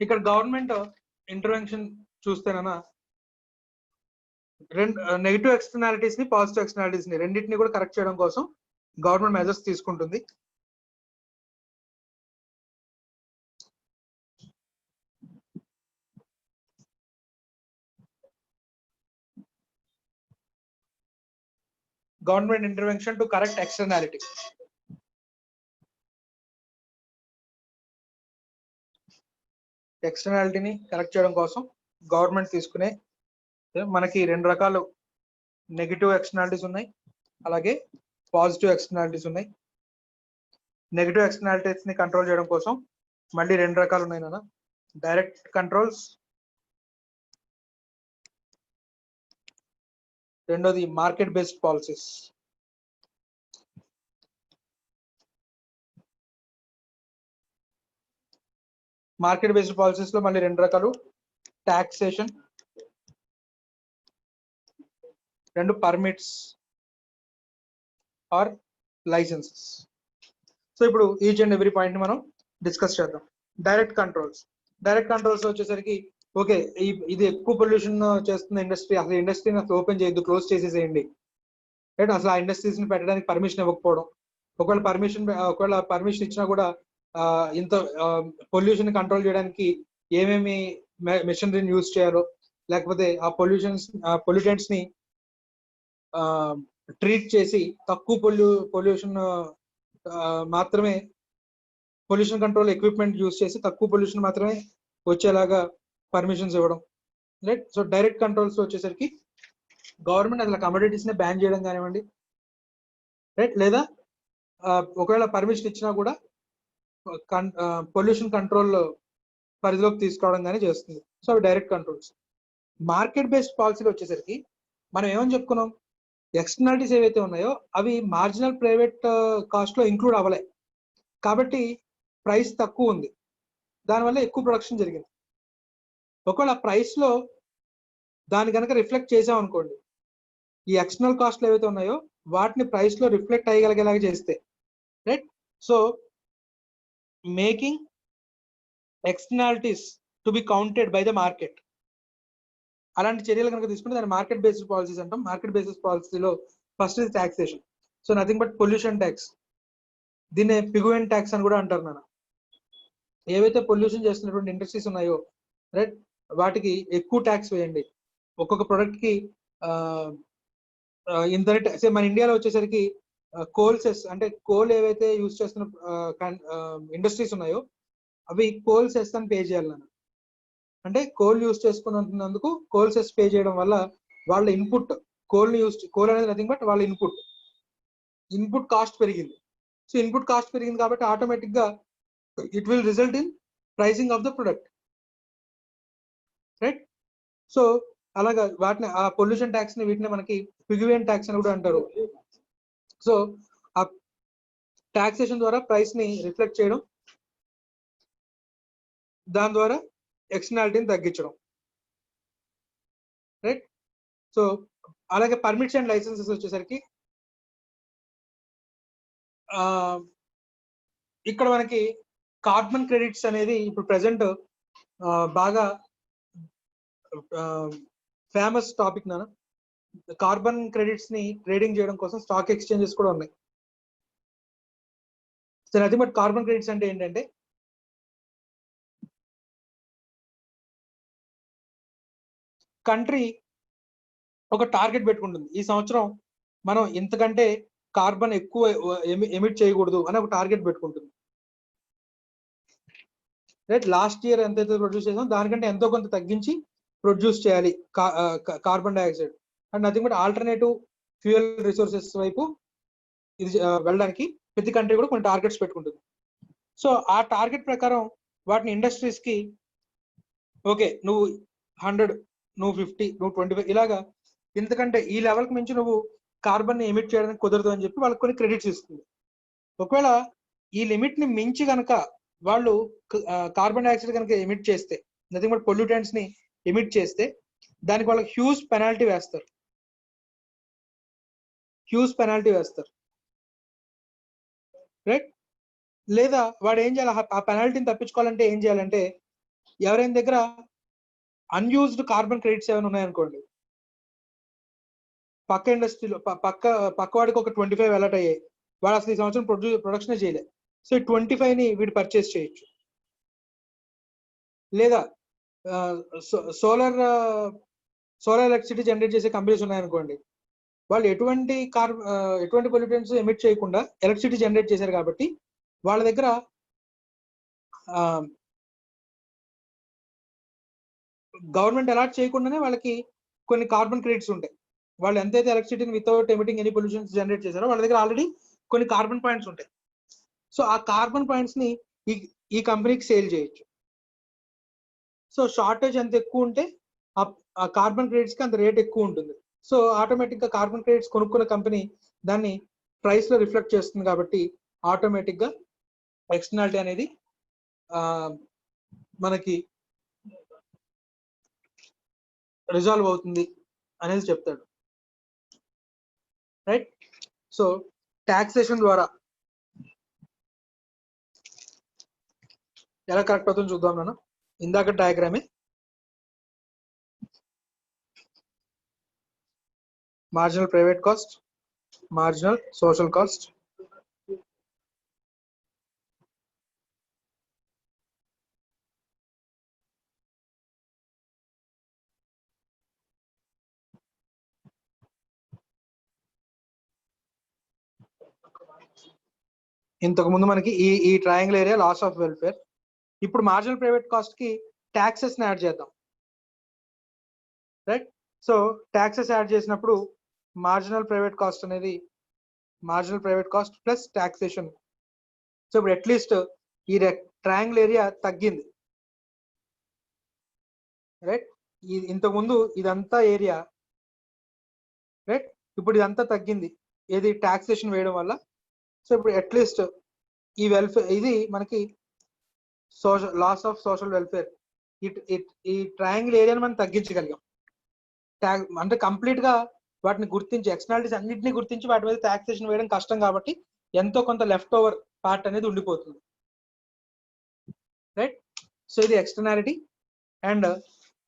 ఇక్కడ గవర్నమెంట్ ఇంటర్వెన్షన్ చూస్తేనన్నా నెగిటివ్ ఎక్స్టర్నాలిటీస్ ని పాజిటివ్ ఎక్స్టర్నాలిటీస్ ని రెండింటిని కూడా కరెక్ట్ చేయడం కోసం గవర్నమెంట్ మెజర్స్ తీసుకుంటుంది. Government intervention to correct externality. ఎక్స్టర్నాలిటీని కరెక్ట్ చేయడం కోసం గవర్నమెంట్ తీసుకునే మనకి రెండు రకాలు నెగిటివ్ ఎక్స్టర్నాలిటీస్ ఉన్నాయి, అలాగే పాజిటివ్ ఎక్స్టర్నాలిటీస్ ఉన్నాయి. నెగిటివ్ ఎక్స్టర్నాలిటీస్ ని కంట్రోల్ చేయడం కోసం మళ్ళీ రెండు రకాలు ఉన్నాయి నాన్న, డైరెక్ట్ కంట్రోల్స్, రెండోది market based policies. Market based policies లో మళ్ళీ రెండు రకాలు, టాక్సేషన్, రెండు పర్మిట్స్ ఆర్ లైసెన్సెస్. సో ఇప్పుడు ఈచ్ అండ్ ఎవ్రీ పాయింట్ మనం డిస్కస్ చేద్దాం. Direct controls. డైరెక్ట్ కంట్రోల్స్ వచ్చేసరికి ఓకే, ఇది ఎక్కువ పొల్యూషన్ చేస్తున్న ఇండస్ట్రీ, అసలు ఇండస్ట్రీని అసలు ఓపెన్ చేయొద్దు, క్లోజ్ చేసేసేయండి, రైట్? అసలు ఆ ఇండస్ట్రీస్ ని పెట్టడానికి పర్మిషన్ ఇవ్వకపోవడం, ఒకవేళ పర్మిషన్ ఇచ్చినా కూడా ఇంత పొల్యూషన్ కంట్రోల్ చేయడానికి ఏమేమి మెషినరీని యూజ్ చేయాలో, లేకపోతే ఆ పొల్యూటెంట్స్ ని ట్రీట్ చేసి తక్కువ పొల్యూషన్ మాత్రమే, పొల్యూషన్ కంట్రోల్ ఎక్విప్మెంట్ యూజ్ చేసి తక్కువ పొల్యూషన్ మాత్రమే వచ్చేలాగా పర్మిషన్స్ ఇవ్వడం, రైట్? సో డైరెక్ట్ కంట్రోల్స్ వచ్చేసరికి గవర్నమెంట్ అసలు కమోడిటీస్ ని బ్యాన్ చేయడం కానివ్వండి, రైట్? లేదా ఒకవేళ పర్మిషన్ ఇచ్చినా కూడా పొల్యూషన్ కంట్రోల్ పరిధిలోకి తీసుకోవడం కానీ చేస్తుంది. సో అవి డైరెక్ట్ కంట్రోల్స్. మార్కెట్ బేస్డ్ పాలసీలు వచ్చేసరికి మనం ఏమని చెప్పుకున్నాం, ఎక్స్టర్నాలిటీస్ ఏవైతే ఉన్నాయో అవి మార్జినల్ ప్రైవేట్ కాస్ట్ లో ఇంక్లూడ్ అవ్వలే, కాబట్టి ప్రైస్ తక్కువ ఉంది, దానివల్ల ఎక్కువ ప్రొడక్షన్ జరిగింది. ఒకవేళ ప్రైస్ లో దాని కనుక రిఫ్లెక్ట్ చేసాం అనుకోండి, ఈ ఎక్స్టర్నల్ కాస్ట్లు ఏవైతే ఉన్నాయో వాటిని ప్రైస్ లో రిఫ్లెక్ట్ అయ్యగలిగేలాగా చేస్తే, right? So making externalities to be counted by the market, అలాంటి చర్యలు కనుక తీసుకుంటే దాన్ని మార్కెట్ బేస్డ్ పాలసీస్ అంటాం. మార్కెట్ బేసిస్ పాలసీలో first is taxation. So nothing but pollution tax, దీన్నే పిగువెంట్ ట్యాక్స్ అని కూడా అంటారు నాన్న. ఏవైతే పొల్యూషన్ చేస్తున్నటువంటి ఇండస్ట్రీస్ ఉన్నాయో, రైట్, వాటికి ఎక్కువ ట్యాక్స్ వేయండి. ఒక్కొక్క ప్రొడక్ట్ కి ఇంత మన ఇండియాలో వచ్చేసరికి కోల్ సెస్, అంటే కోల్ ఏవైతే యూజ్ చేస్తున్న ఇండస్ట్రీస్ ఉన్నాయో అవి కోల్ సెస్ అని పే చేయాలి నాన్న. అంటే కోల్ యూజ్ చేసుకున్నందుకు కోల్ సెస్ పే చేయడం వల్ల వాళ్ళ ఇన్పుట్, కోల్ అనేది నథింగ్ బట్ వాళ్ళ ఇన్పుట్ కాస్ట్ పెరిగింది. సో ఇన్పుట్ కాస్ట్ పెరిగింది కాబట్టి ఆటోమేటిక్ గా it will result in pricing of the product, right? So అలాగా వాటిని, ఆ పొల్యూషన్ ట్యాక్స్ ని, వీటిని మనకి పిగువెంట్ ట్యాక్స్ అని కూడా అంటారు. సో ఆ టాక్సేషన్ ద్వారా ప్రైస్ ని రిఫ్లెక్ట్ చేయడం, దాని ద్వారా ఎక్స్టర్నాలిటీని తగ్గించడం, రైట్? సో అలాగే పర్మిట్స్ అండ్ లైసెన్సెస్ వచ్చేసరికి ఇక్కడ మనకి కార్బన్ క్రెడిట్స్ అనేది ఇప్పుడు ప్రెసెంట్ బాగా ఫేమస్ టాపిక్ నాన్న. కార్బన్ క్రెడిట్స్ ని ట్రేడింగ్ చేయడం కోసం స్టాక్ ఎక్స్చేంజెస్ కూడా ఉన్నాయి. So nothing but carbon credits అంటే ఏంటంటే, కంట్రీ ఒక టార్గెట్ పెట్టుకుంటుంది, ఈ సంవత్సరం మనం ఇంతకంటే కార్బన్ ఎక్కువ ఎమిట్ చేయకూడదు అని ఒక టార్గెట్ పెట్టుకుంటుంది, రైట్? లాస్ట్ ఇయర్ ఎంతైతే ప్రొడ్యూస్ చేసామో దానికంటే ఎంతో కొంత తగ్గించి ప్రొడ్యూస్ చేయాలి carbon dioxide. And nothing but alternative fuel resources వైపు ఇది వెళ్ళడానికి ప్రతి కంట్రీ కూడా కొన్ని టార్గెట్స్ పెట్టుకుంటుంది. సో ఆ టార్గెట్ ప్రకారం వాటిని ఇండస్ట్రీస్ కి, ఓకే నువ్వు 100, నువ్వు 50, నువ్వు 25 ఇలాగా ఇంతకంటే ఈ లెవెల్కి మించి నువ్వు కార్బన్ ని ఎమిట్ చేయడానికి కుదరదు అని చెప్పి వాళ్ళకి కొన్ని క్రెడిట్స్ ఇస్తుంది. ఒకవేళ ఈ లిమిట్ ని మించి కనుక వాళ్ళు కార్బన్ డైఆక్సైడ్ కనుక ఎమిట్ చేస్తే, నథింగ్ బట్ పొల్యూటెంట్స్ ని ఎమిట్ చేస్తే, దానికి వాళ్ళకి హ్యూజ్ పెనాల్టీ వేస్తారు, రైట్? లేదా వాడు ఏం చేయాలి, ఆ పెనాల్టీని తప్పించుకోవాలంటే ఏం చేయాలంటే, ఎవరైనా దగ్గర అన్యూజ్డ్ కార్బన్ క్రెడిట్స్ ఏమైనా ఉన్నాయనుకోండి, పక్క ఇండస్ట్రీలో పక్క వాడికి ఒక 25 అలాట్ అయ్యాయి, వాడు అసలు ఈ సంవత్సరం ప్రొడక్షన్ చేయలే, సో 25 ని వీడు పర్చేస్ చేయొచ్చు. లేదా సోలార్ ఎలక్ట్రిసిటీ జనరేట్ చేసే కంపెనీస్ ఉన్నాయనుకోండి, వాళ్ళు ఎటువంటి పొల్యూటెంట్స్ ఎమిట్ చేయకుండా ఎలక్ట్రిసిటీ జనరేట్ చేశారు కాబట్టి వాళ్ళ దగ్గర గవర్నమెంట్ అలాట్ చేయకుండానే వాళ్ళకి కొన్ని కార్బన్ క్రెడిట్స్ ఉంటాయి. వాళ్ళు ఎంతైతే ఎలక్ట్రిసిటీని without emitting any pollutions generate చేశారో వాళ్ళ దగ్గర ఆల్రెడీ కొన్ని కార్బన్ పాయింట్స్ ఉంటాయి. సో ఆ కార్బన్ పాయింట్స్ ని ఈ కంపెనీకి సేల్ చేయొచ్చు. సో షార్టేజ్ ఎంత ఎక్కువ ఉంటే ఆ కార్బన్ క్రెడిట్స్ కి అంత రేట్ ఎక్కువ ఉంటుంది. సో ఆటోమేటిక్ గా కార్బన్ క్రెడిట్స్ కొనుక్కున్న కంపెనీ దాన్ని ప్రైస్ లో రిఫ్లెక్ట్ చేస్తుంది కాబట్టి ఆటోమేటిక్ గా ఎక్స్టర్నాలిటీ అనేది మనకి రిజాల్వ్ అవుతుంది అనేది చెప్తాడు, రైట్? సో టాక్సేషన్ ద్వారా ఎలా కరెక్ట్ అవుతుందో చూద్దాం నాన్న. ఇందాక డయాగ్రామే marginal private cost, marginal social cost, ఇంతకు ముందు మనకి ఈ triangle area loss of welfare. ఇప్పుడు మార్జినల్ ప్రైవేట్ కాస్ట్ కి ట్యాక్సెస్ ని యాడ్ చేద్దాం, రైట్? సో ట్యాక్సెస్ యాడ్ చేసినప్పుడు మార్జినల్ ప్రైవేట్ కాస్ట్ అనేది marginal private cost plus taxation. So ఇప్పుడు అట్లీస్ట్ ఈ ట్రయాంగిల్ ఏరియా తగ్గింది, రైట్? ఇంతకు ముందు ఇదంతా ఏరియా, రైట్? ఇప్పుడు ఇదంతా తగ్గింది, ఏది టాక్సేషన్ వేయడం వల్ల. సో ఇప్పుడు అట్లీస్ట్ ఈ వెల్ఫేర్, ఇది మనకి లాస్ ఆఫ్ సోషల్ వెల్ఫేర్ ఈ ట్రయాంగిల్ ఏరియాని మనం తగ్గించగలిగాం. అంటే కంప్లీట్ గా వాటిని గుర్తించి ఎక్స్టర్నాలిటీస్ అన్నింటినీ గుర్తించి వాటి మీద టాక్సేషన్ వేయడం కష్టం కాబట్టి ఎంతో కొంత లెఫ్ట్ ఓవర్ పార్ట్ అనేది ఉండిపోతుంది, రైట్? సో ఇది ఎక్స్టర్నాలిటీ. అండ్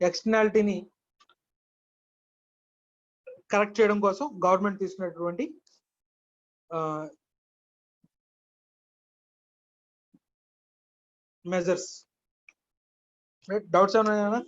ఎక్స్టర్నాలిటీని కరెక్ట్ చేయడం కోసం గవర్నమెంట్ తీసుకున్నటువంటి మెజర్స్, రైట్? డౌట్స్ ఏమైనా?